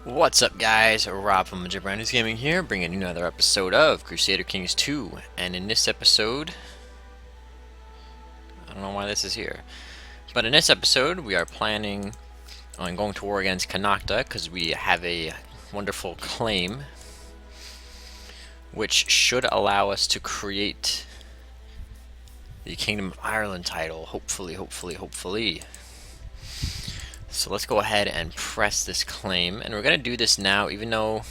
What's up, guys? Rob from Brandon's Gaming here, bringing you another episode of Crusader Kings 2. And in this episode, I don't know why this is here, but in this episode, we are planning on going to war against Connachta because we have a wonderful claim which should allow us to create the Kingdom of Ireland title. Hopefully. So let's go ahead and press this claim, and we're going to do this now, even though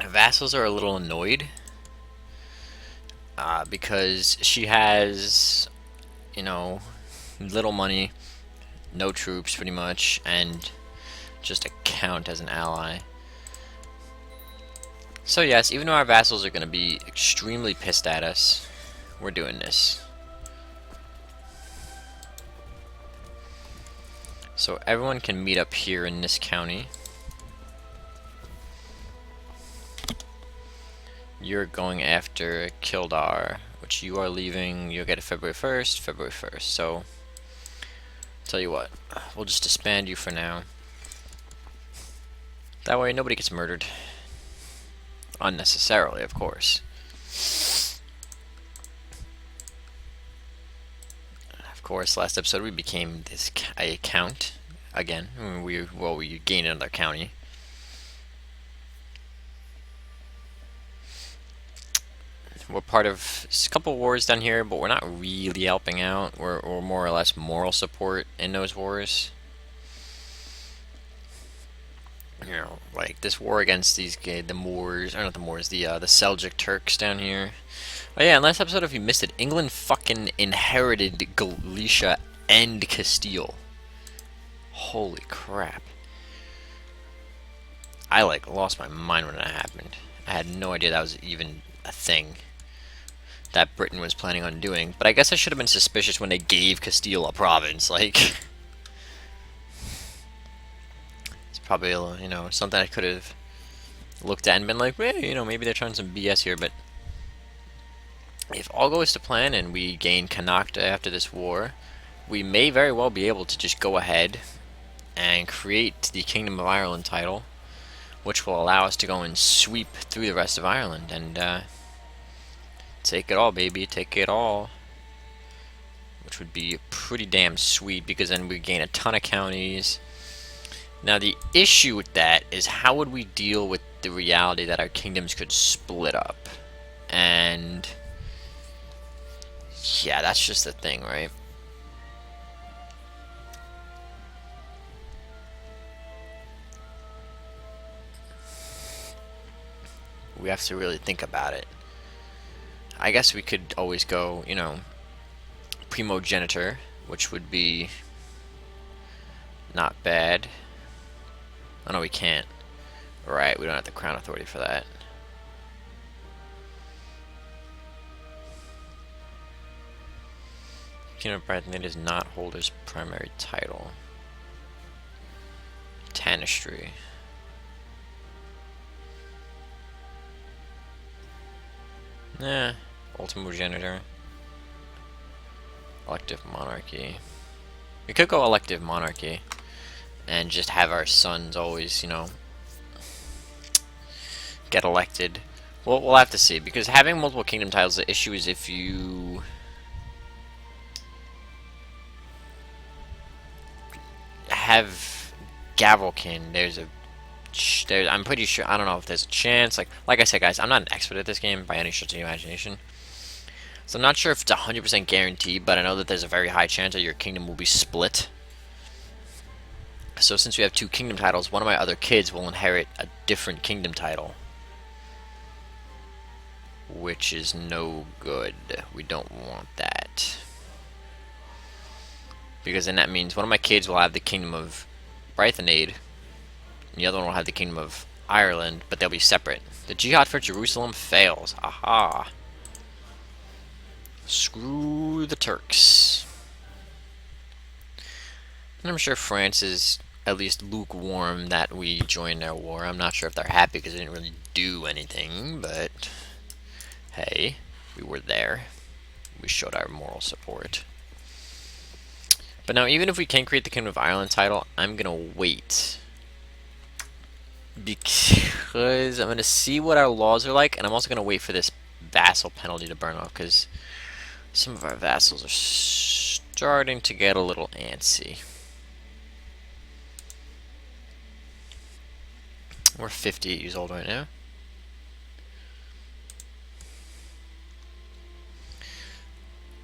vassals are a little annoyed. Because she has, little money, no troops pretty much, and just a count as an ally. So yes, even though our vassals are going to be extremely pissed at us, we're doing this. So everyone can meet up here in this county. You're going after Kildare, which you are leaving. You'll get it February 1st. So, tell you what, we'll just disband you for now. That way nobody gets murdered. Unnecessarily, of course. Of course, last episode we became a count again. We gained another county. We're part of a couple wars down here, but we're not really helping out. We're more or less moral support in those wars. Like this war against the Moors, or not the Moors, the Seljuk Turks down here. Oh yeah, in last episode, if you missed it, England fucking inherited Galicia and Castile. Holy crap. I lost my mind when that happened. I had no idea that was even a thing that Britain was planning on doing. But I guess I should have been suspicious when they gave Castile a province. Like, it's probably, something I could have looked at and been like, well, maybe they're trying some BS here. But if all goes to plan and we gain Connachta after this war, we may very well be able to just go ahead and create the Kingdom of Ireland title, which will allow us to go and sweep through the rest of Ireland and take it all, baby, take it all. Which would be pretty damn sweet, because then we gain a ton of counties. Now the issue with that is, how would we deal with the reality that our kingdoms could split up? And yeah, that's just the thing, right? We have to really think about it. I guess we could always go, primogenitor, which would be not bad. Oh no, we can't. Right, we don't have the crown authority for that. Kingdom of Britain does not hold his primary title. Tanistry. Ultimogenitor. Elective monarchy. We could go elective monarchy and just have our sons always, get elected. Well, we'll have to see, because having multiple kingdom titles, the issue is if you have Gavelkin, I'm pretty sure, I don't know if there's a chance, like I said, guys, I'm not an expert at this game by any stretch of the imagination, so I'm not sure if it's 100% guaranteed, but I know that there's a very high chance that your kingdom will be split. So since we have two kingdom titles, one of my other kids will inherit a different kingdom title, which is no good. We don't want that, because then that means one of my kids will have the kingdom of Brythonade, and the other one will have the kingdom of Ireland, but they'll be separate. The jihad for Jerusalem fails. Aha. Screw the Turks. And I'm sure France is at least lukewarm that we joined their war. I'm not sure if they're happy because they didn't really do anything, but hey, we were there. We showed our moral support. But now, even if we can create the Kingdom of Ireland title, I'm gonna wait Because I'm going to see what our laws are like, and I'm also going to wait for this vassal penalty to burn off, because some of our vassals are starting to get a little antsy. We're 58 years old right now.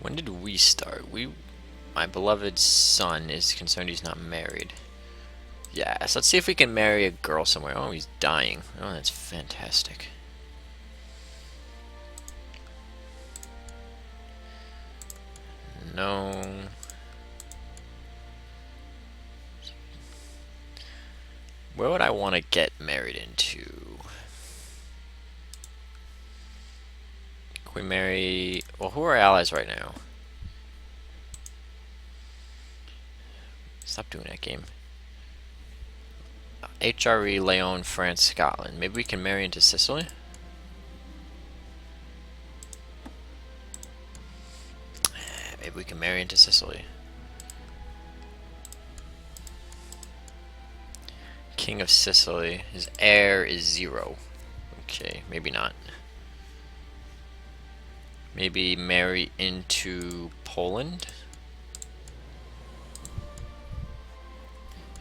When did we start? My beloved son is concerned he's not married. Yes, let's see if we can marry a girl somewhere. Oh, he's dying. Oh, that's fantastic. No. Where would I want to get married into? Can we marry... Well, who are allies right now? Stop doing that game. HRE, Leon, France, Scotland. Maybe we can marry into Sicily? Maybe we can marry into Sicily. King of Sicily. His heir is 0. Okay, maybe not. Maybe marry into Poland?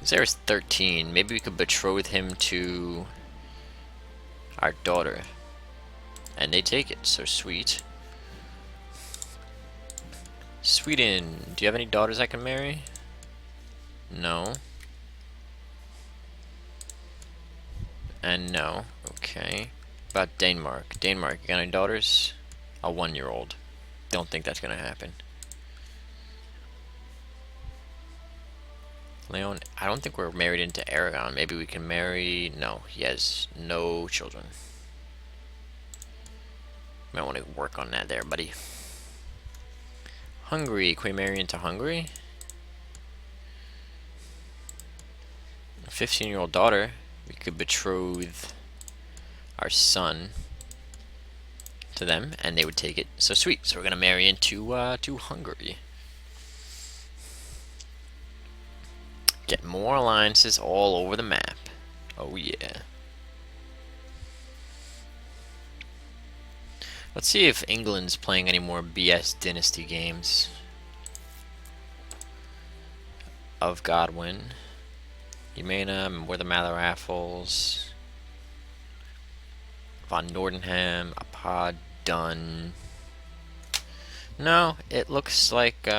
His heir is 13. Maybe we could betroth him to our daughter. And they take it, so sweet. Sweden, do you have any daughters I can marry? No. And no. Okay. About Denmark. Denmark, you got any daughters? A 1-year-old. Don't think that's gonna happen. Leon, I don't think we're married into Aragon. Maybe we can marry... No, he has no children. Might want to work on that there, buddy. Hungary, can we marry into Hungary? A 15-year-old daughter. We could betroth our son to them, and they would take it. So sweet. So we're gonna marry into to Hungary. Get more alliances all over the map. Oh yeah. Let's see if England's playing any more BS Dynasty games. Of Godwin. Jemena, More the Mather Raffles. Von Nordenham, Apod, Dunn. No, it looks like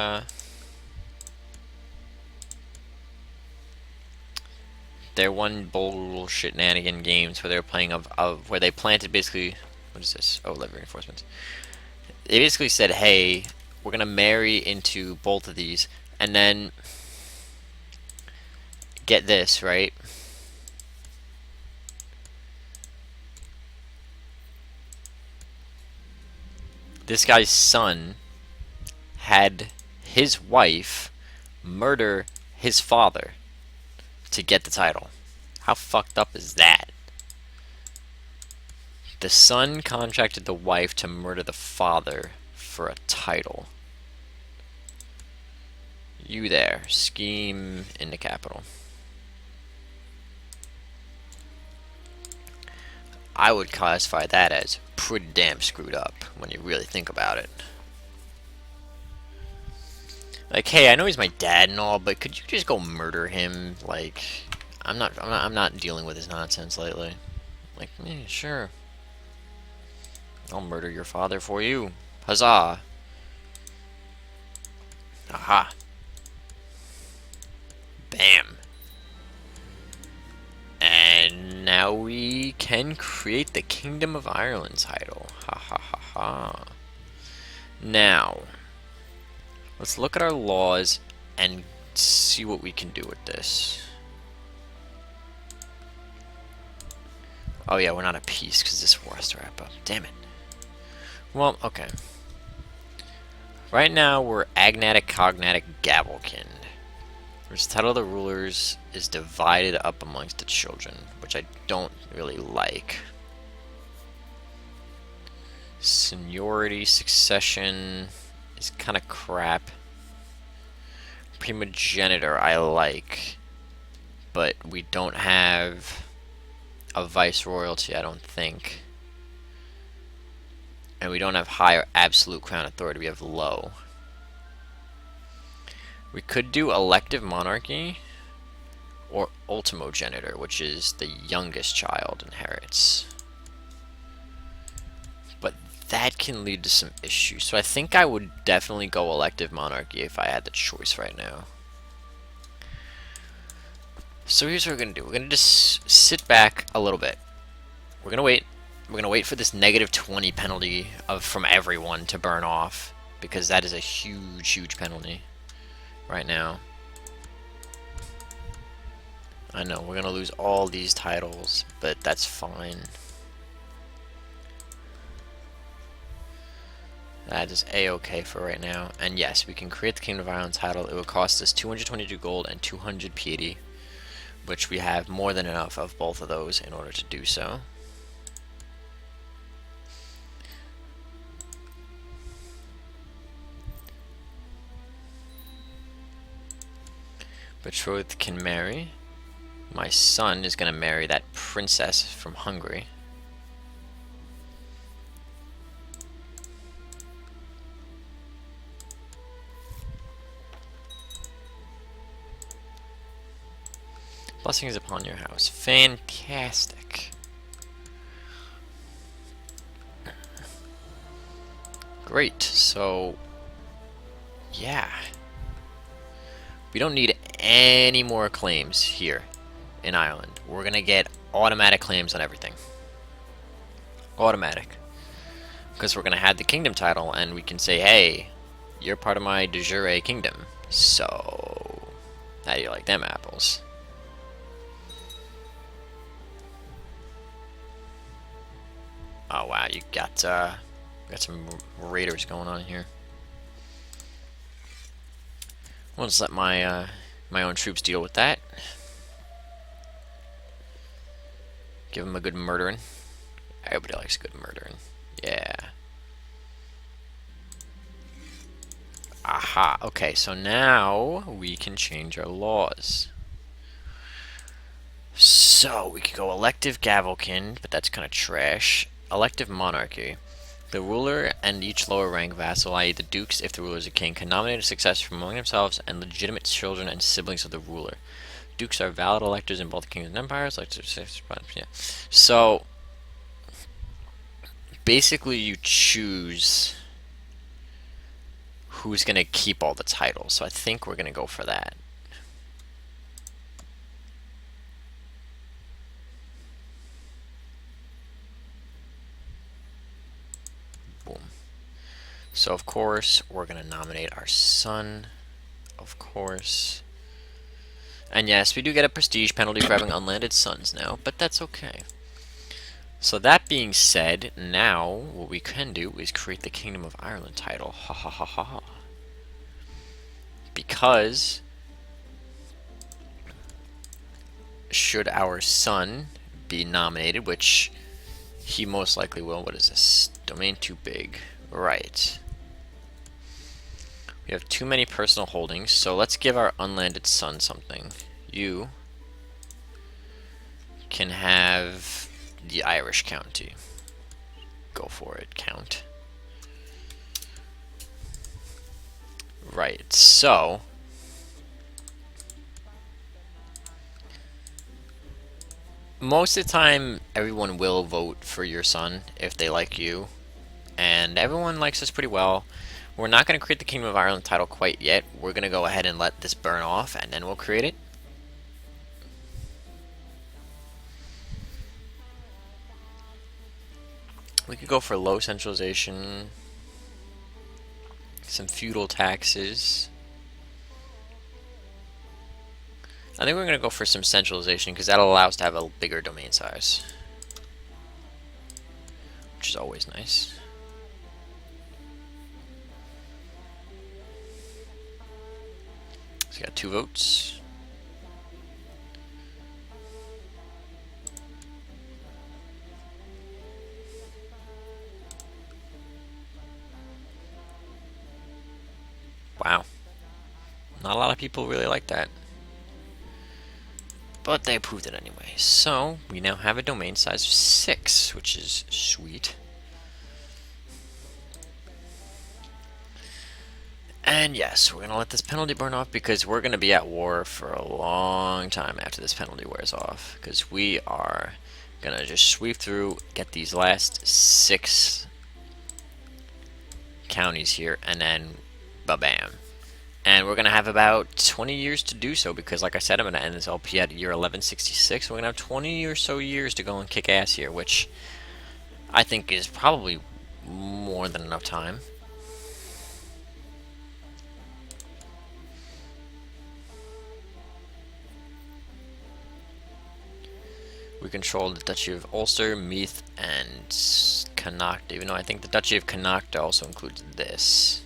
they're one bullshit nannigan games where they're playing where they planted basically, what is this? Oh, levy reinforcements. They basically said, hey, we're gonna marry into both of these, and then get this, right? This guy's son had his wife murder his father to get the title. How fucked up is that? The son contracted the wife to murder the father for a title. You there. Scheme in the capital. I would classify that as pretty damn screwed up when you really think about it. Like, hey, I know he's my dad and all, but could you just go murder him? Like, I'm not dealing with his nonsense lately. Like, yeah, sure. I'll murder your father for you. Huzzah. Aha. Bam. And now we can create the Kingdom of Ireland title. Ha ha ha ha. Now, let's look at our laws and see what we can do with this. Oh yeah, we're not at peace because this war has to wrap up. Damn it. Well, okay. Right now, we're Agnatic Cognatic Gavelkind. Which the title of the rulers is divided up amongst the children, which I don't really like. Seniority, succession is kind of crap. Primogenitor I like, but we don't have a viceroyalty, I don't think. And we don't have high or absolute crown authority, we have low. We could do elective monarchy or ultimogenitor, which is the youngest child inherits. But that can lead to some issues. So I think I would definitely go elective monarchy if I had the choice right now. So here's what we're going to do. We're going to just sit back a little bit. We're going to wait. We're going to wait for this -20 penalty from everyone to burn off, because that is a huge, huge penalty right now. I know, we're going to lose all these titles, but that's fine. That is a-okay for right now. And yes, we can create the Kingdom of Ireland title. It will cost us 222 gold and 200 piety, which we have more than enough of both of those in order to do so. Betrothed can marry. My son is going to marry that princess from Hungary. Blessings upon your house. Fantastic. Great. So, yeah. We don't need any more claims here in Ireland. We're going to get automatic claims on everything. Automatic. Because we're going to have the kingdom title, and we can say, hey, you're part of my de jure kingdom. So, how do you like them apples? Oh wow, you got some raiders going on here. We'll just let my my own troops deal with that. Give them a good murdering. Everybody likes good murdering. Yeah. Aha. Okay, so now we can change our laws. So we could go elective gavelkin, but that's kind of trash. Elective monarchy. The ruler and each lower rank vassal, i.e. the dukes if the ruler is a king, can nominate a successor from among themselves and legitimate children and siblings of the ruler. Dukes are valid electors in both kingdoms and empires. Yeah. So basically you choose who's going to keep all the titles. So I think we're going to go for that. Boom. So of course we're going to nominate our son. Of course. And yes, we do get a prestige penalty for having unlanded sons now, but that's okay. So that being said, now what we can do is create the Kingdom of Ireland title. Ha ha ha ha ha. Because should our son be nominated, which he most likely will. What is this? Domain too big. Right. We have too many personal holdings, so let's give our unlanded son something. You can have the Irish county. Go for it, count. Right, so most of the time everyone will vote for your son if they like you, and everyone likes us pretty well. We're not going to create the Kingdom of Ireland title quite yet. We're going to go ahead and let this burn off, and then we'll create it. We could go for low centralization, some feudal taxes. I think we're going to go for some centralization because that'll allow us to have a bigger domain size, which is always nice. So we got 2 votes. Wow. Not a lot of people really like that. But they approved it anyway. So we now have a domain size of 6, which is sweet. And yes, we're going to let this penalty burn off because we're going to be at war for a long time after this penalty wears off. Because we are going to just sweep through, get these last 6 counties here, and then ba-bam. And we're going to have about 20 years to do so because, like I said, I'm going to end this LP at year 1166. We're going to have 20 or so years to go and kick ass here, which I think is probably more than enough time. We control the Duchy of Ulster, Meath, and Connacht, even though I think the Duchy of Connacht also includes this.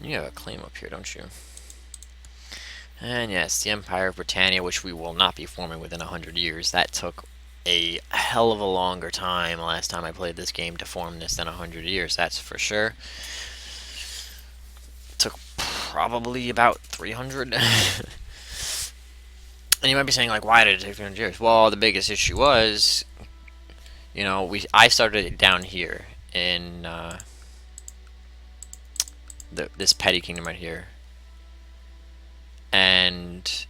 You have a claim up here, don't you? And yes, the Empire of Britannia, which we will not be forming within 100 years. That took a hell of a longer time last time I played this game to form this than 100 years, that's for sure. It took probably about 300. And you might be saying, like, why did it take 300 years? Well, the biggest issue was, you know, I started it down here in this petty kingdom right here. And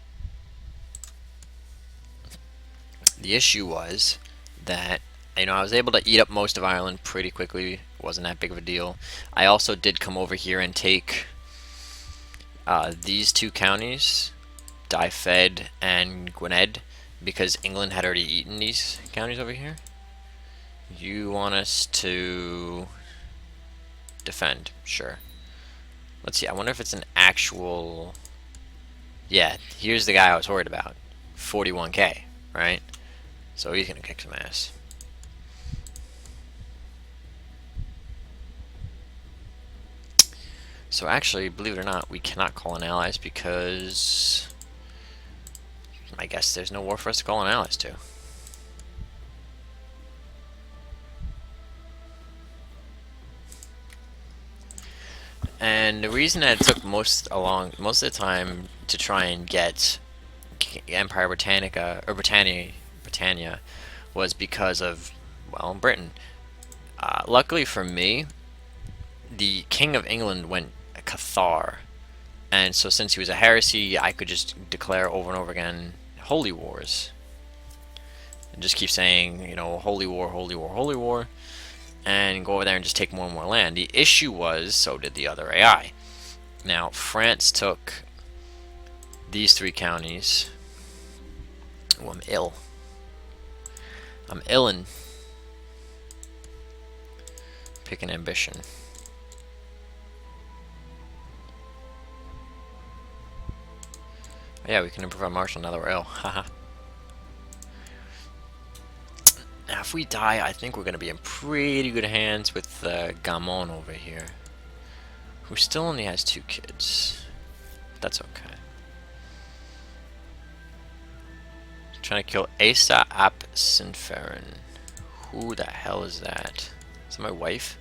the issue was that, you know, I was able to eat up most of Ireland pretty quickly. It wasn't that big of a deal. I also did come over here and take these 2 counties, Dyfed and Gwynedd, because England had already eaten these counties over here. You want us to defend? Sure. Let's see, I wonder if it's an actual... Yeah, here's the guy I was worried about. 41k, right? So he's gonna kick some ass. So actually, believe it or not, we cannot call in allies because I guess there's no war for us to call in allies to. And the reason that it took most of the time to try and get Empire Britannica or Britannia was because of, well, Britain. Luckily for me, the King of England went Cathar, and so since he was a heresy, I could just declare over and over again holy wars, and just keep saying, you know, holy war, holy war, holy war, and go over there and just take more and more land. The issue was, so did the other AI. Now, France took these 3 counties. Oh, I'm ill. I'm illin'. Pick an ambition. Oh, yeah, we can improve our martial now that we're ill. Haha. Now, if we die, I think we're going to be in pretty good hands with Gamon over here, who still only has 2 kids. That's okay. Trying to kill Asa Ap Sinferin. Who the hell is that? Is that my wife?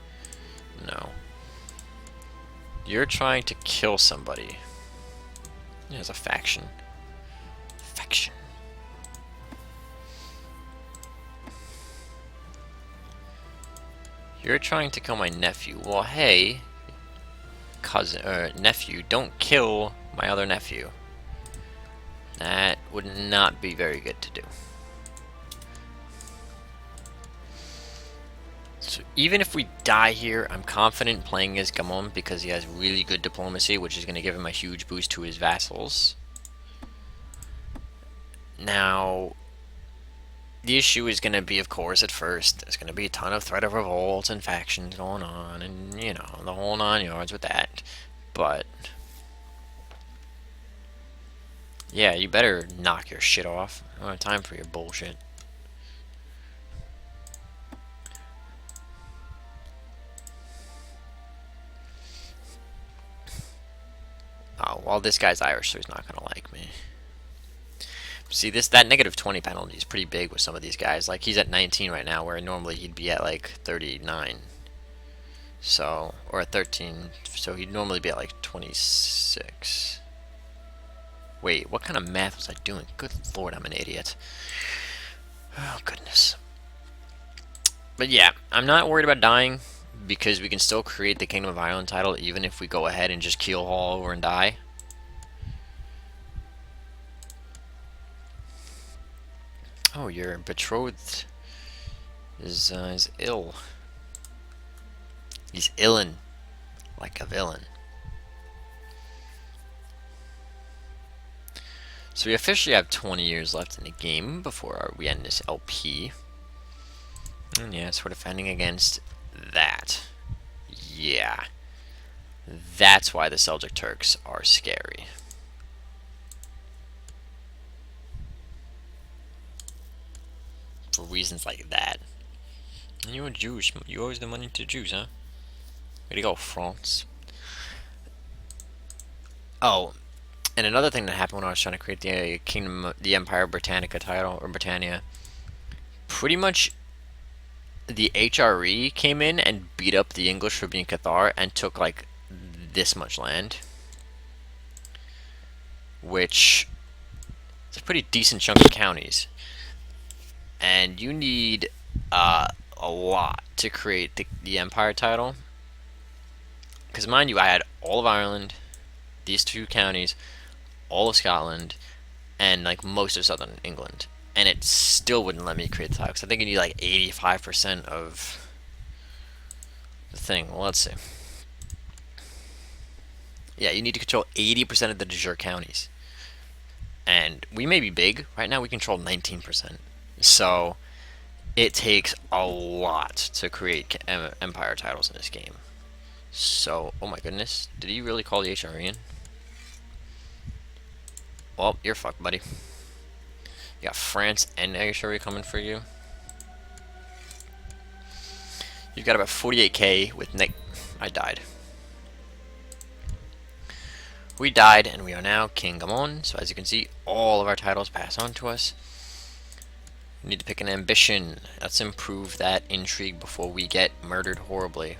No. You're trying to kill somebody. There's a faction. Faction. You're trying to kill my nephew. Well, hey, cousin or nephew, don't kill my other nephew. That would not be very good to do. So even if we die here, I'm confident playing as Gamon because he has really good diplomacy, which is going to give him a huge boost to his vassals. Now, the issue is going to be, of course, at first, there's going to be a ton of threat of revolts and factions going on, and, you know, the whole 9 yards with that. But, yeah, you better knock your shit off. I don't have time for your bullshit. Oh, well, this guy's Irish, so he's not going to like me. See, that negative 20 penalty is pretty big with some of these guys. Like, he's at 19 right now, where normally he'd be at, like, 39. So, or at 13, so he'd normally be at, like, 26. Wait, what kind of math was I doing? Good lord, I'm an idiot. Oh, goodness. But yeah, I'm not worried about dying because we can still create the Kingdom of Ireland title even if we go ahead and just keel haul over and die. Oh, your betrothed is ill. He's illin, like a villain. So we officially have 20 years left in the game before we end this LP. And yeah, so we're defending against that. Yeah. That's why the Seljuk Turks are scary. For reasons like that. And you're Jewish. You owe the money to Jews, huh? Way to go, France. Oh, and another thing that happened when I was trying to create the Kingdom, the Empire Britannica title, or Britannia, pretty much the HRE came in and beat up the English for being Cathar and took like this much land, which is a pretty decent chunk of counties. And you need a lot to create the Empire title. Because mind you, I had all of Ireland, these 2 counties, all of Scotland, and like most of southern England. And it still wouldn't let me create the title. Because I think you need like 85% of the thing. Well, let's see. Yeah, you need to control 80% of the de jure counties. And we may be big. Right now we control 19%. So it takes a lot to create Empire titles in this game. So, oh my goodness. Did he really call the HRE in? Well, you're fucked, buddy. You got France and HRE coming for you. You've got about 48k with Nick. I died. We died, and we are now King Gamon. So as you can see, all of our titles pass on to us. We need to pick an ambition. Let's improve that intrigue before we get murdered horribly.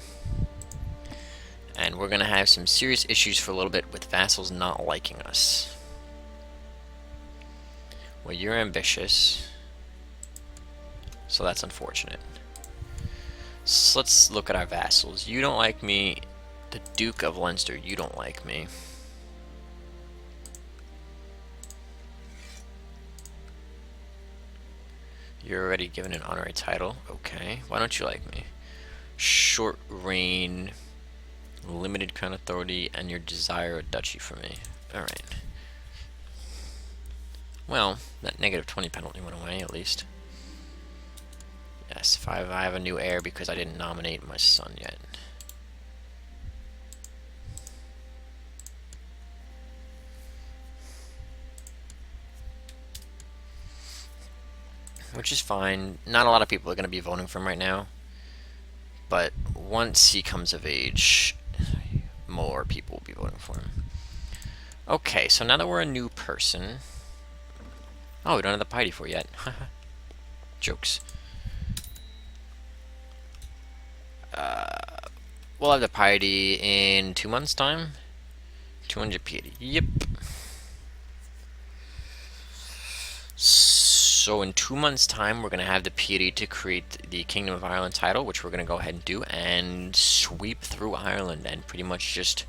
And we're going to have some serious issues for a little bit with vassals not liking us. Well, you're ambitious. So that's unfortunate. So let's look at our vassals. You don't like me. The Duke of Leinster, you don't like me. You're already given an honorary title. Okay. Why don't you like me? Short reign, limited crown authority, and your desire a duchy for me. Alright. Well, that negative 20 penalty went away, at least. Yes, I have a new heir because I didn't nominate my son yet. Which is fine. Not a lot of people are going to be voting for him right now. But once he comes of age, more people will be voting for him. Okay, so now that we're a new person... Oh, we don't have the piety for yet. Jokes. We'll have the piety in 2 months' time. 200 piety. Yep. So in 2 months' time, we're going to have the piety to create the Kingdom of Ireland title, which we're going to go ahead and do, and sweep through Ireland and pretty much just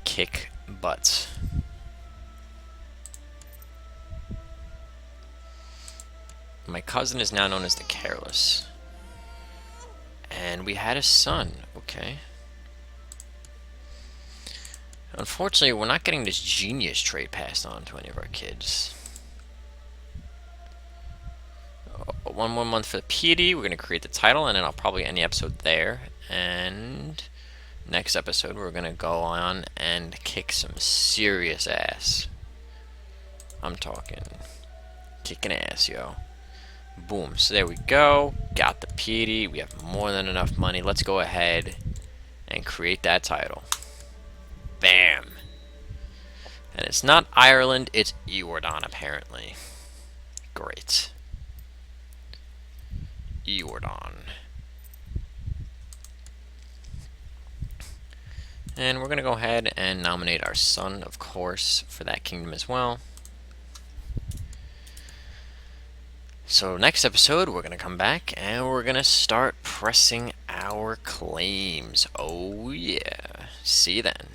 kick butts. My cousin is now known as the Careless. And we had a son. Okay. Unfortunately, we're not getting this genius trait passed on to any of our kids. 1 more month for the piety. We're going to create the title, and then I'll probably end the episode there. And next episode, we're going to go on and kick some serious ass. I'm talking kicking ass, yo. Boom. So there we go. Got the piety. We have more than enough money. Let's go ahead and create that title. Bam. And it's not Ireland, it's Eordon, apparently. Great. Eordon. And we're going to go ahead and nominate our son, of course, for that kingdom as well. So next episode, we're going to come back and we're going to start pressing our claims. Oh yeah. See you then.